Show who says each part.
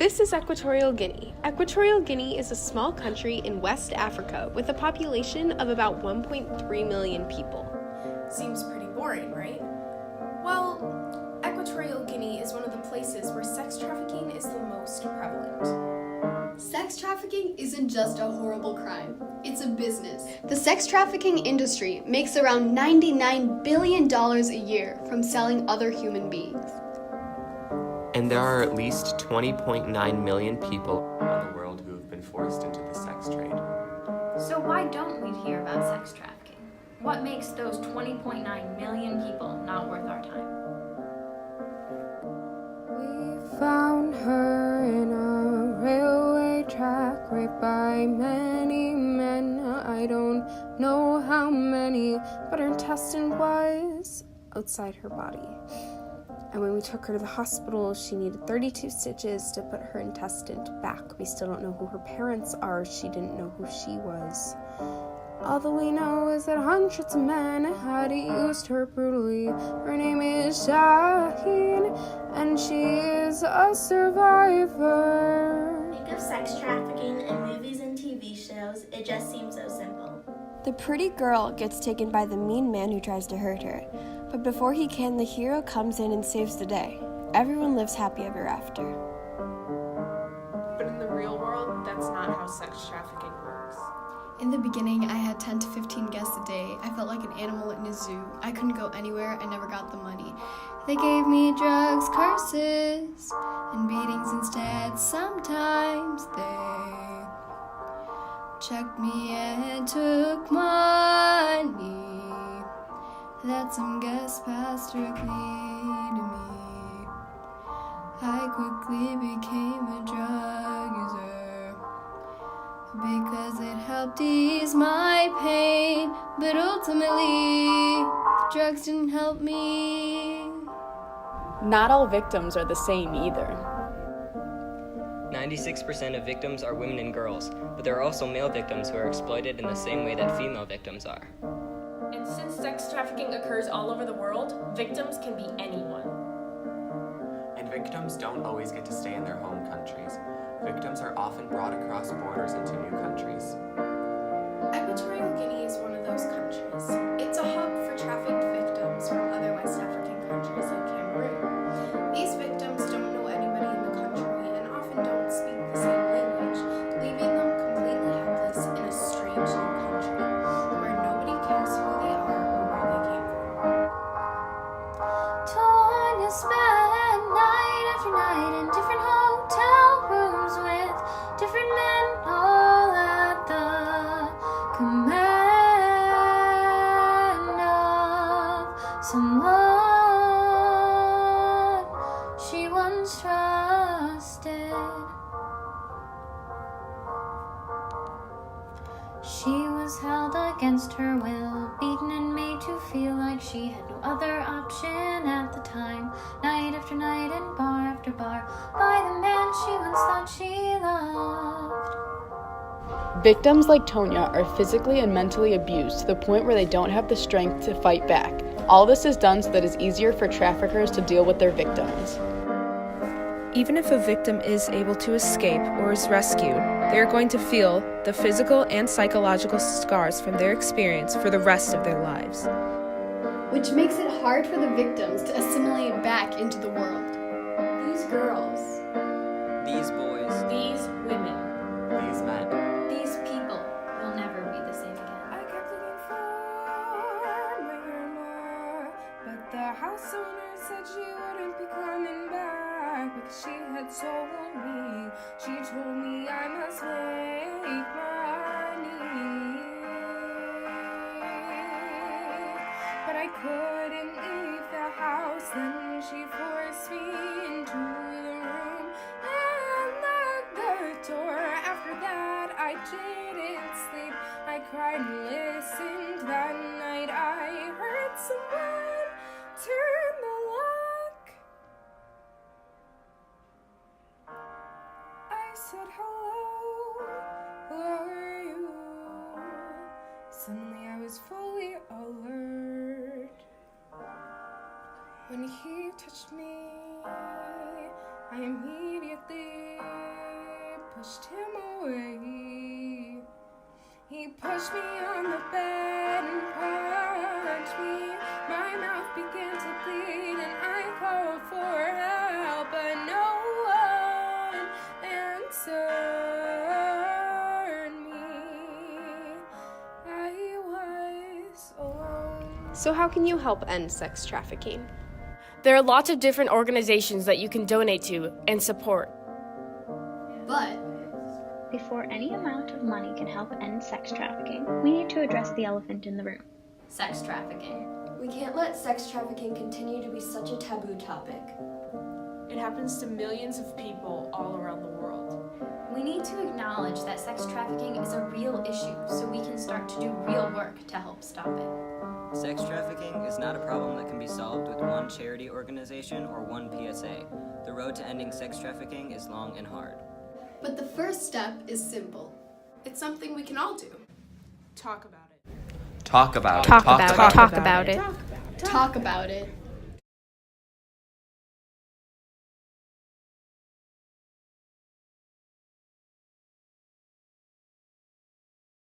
Speaker 1: This is Equatorial Guinea. Equatorial Guinea is a small country in West Africa with a population of about 1.3 million people.
Speaker 2: Seems pretty boring, right? Well, Equatorial Guinea is one of the places where sex trafficking is the most prevalent.
Speaker 3: Sex trafficking isn't just a horrible crime, it's a business. The sex trafficking industry makes around $99 billion a year from selling other human beings.
Speaker 4: And there are at least 20.9 million people around the world who have been forced into the sex trade.
Speaker 5: So why don't we hear about sex trafficking? What makes those 20.9 million people not worth our time?
Speaker 6: We found her in a railway track right by many men. I don't know how many, but her intestine was outside her body. And when we took her to the hospital, she needed 32 stitches to put her intestine back. We still don't know who her parents are. She didn't know who she was. All that we know is that hundreds of men had used her brutally. Her name is Shaheen, and she is a survivor.
Speaker 7: Think of sex trafficking in movies and TV shows. It just seems so simple.
Speaker 8: The pretty girl gets taken by the mean man who tries to hurt her. But before he can, the hero comes in and saves the day. Everyone lives happy ever after.
Speaker 1: But in the real world, that's not how sex trafficking works.
Speaker 3: In the beginning, I had 10 to 15 guests a day. I felt like an animal in a zoo. I couldn't go anywhere. I never got the money. They gave me drugs, curses, and beatings instead. Sometimes they checked me and took money that some guests passed strictly to me. I quickly became a drug user because it helped ease my pain, but ultimately the drugs didn't help me.
Speaker 9: Not all victims are the same either.
Speaker 10: 96% of victims are women and girls, but there are also male victims who are exploited in the same way that female victims are.
Speaker 2: And since sex trafficking occurs all over the world, victims can be anyone.
Speaker 4: And victims don't always get to stay in their home countries. Victims are often brought across borders into new countries.
Speaker 2: Equatorial Guinea is one of those countries. It's a hub for trafficked victims from other West African countries like Cameroon. These victims don't know anybody in the country and often don't speak the same language, leaving them completely helpless in a strange new country where nobody cares who they are or where they came from.
Speaker 6: Torn to spend night after night in different hotel rooms with different men, all at the command of someone she once trusted. She was held against her will, beaten and made to feel like she had no other option at the time. Night after night and bar after bar, by the man she once thought she loved.
Speaker 9: Victims like Tonya are physically and mentally abused to the point where they don't have the strength to fight back. All this is done so that it's easier for traffickers to deal with their victims.
Speaker 11: Even if a victim is able to escape or is rescued, they are going to feel the physical and psychological scars from their experience for the rest of their lives.
Speaker 3: Which makes it hard for the victims to assimilate back into the world. These girls,
Speaker 10: These boys,
Speaker 2: These women,
Speaker 4: These men.
Speaker 5: These people will never be the same again.
Speaker 6: I kept looking for my grandma, but the house owner said she wouldn't be coming back because she had told me. She told me I must make money, but I couldn't leave the house. Then she forced me into the room and locked the door. After that I didn't sleep. I cried and listened. That night I heard someone turn the lock. I said hello, who are you? Suddenly I was fully alert. When he touched me, I immediately pushed him away. He pushed me on the bed and punched me. My mouth began to bleed and I called for help, but no one answered me. I was alone.
Speaker 1: So, how can you help end sex trafficking?
Speaker 12: There are lots of different organizations that you can donate to and support.
Speaker 3: But
Speaker 13: before any amount of money can help end sex trafficking, we need to address the elephant in the room.
Speaker 5: Sex trafficking.
Speaker 8: We can't let sex trafficking continue to be such a taboo topic.
Speaker 11: It happens to millions of people all around the world.
Speaker 5: We need to acknowledge that sex trafficking is a real issue so we can start to do real work to help stop it.
Speaker 10: Sex trafficking is not a problem that can be solved with one charity organization or one PSA. The road to ending sex trafficking is long and hard.
Speaker 3: But the first step is simple.
Speaker 2: It's something we can all do.
Speaker 11: Talk about it.
Speaker 4: Talk about it.
Speaker 12: Talk about it.
Speaker 3: Talk about it.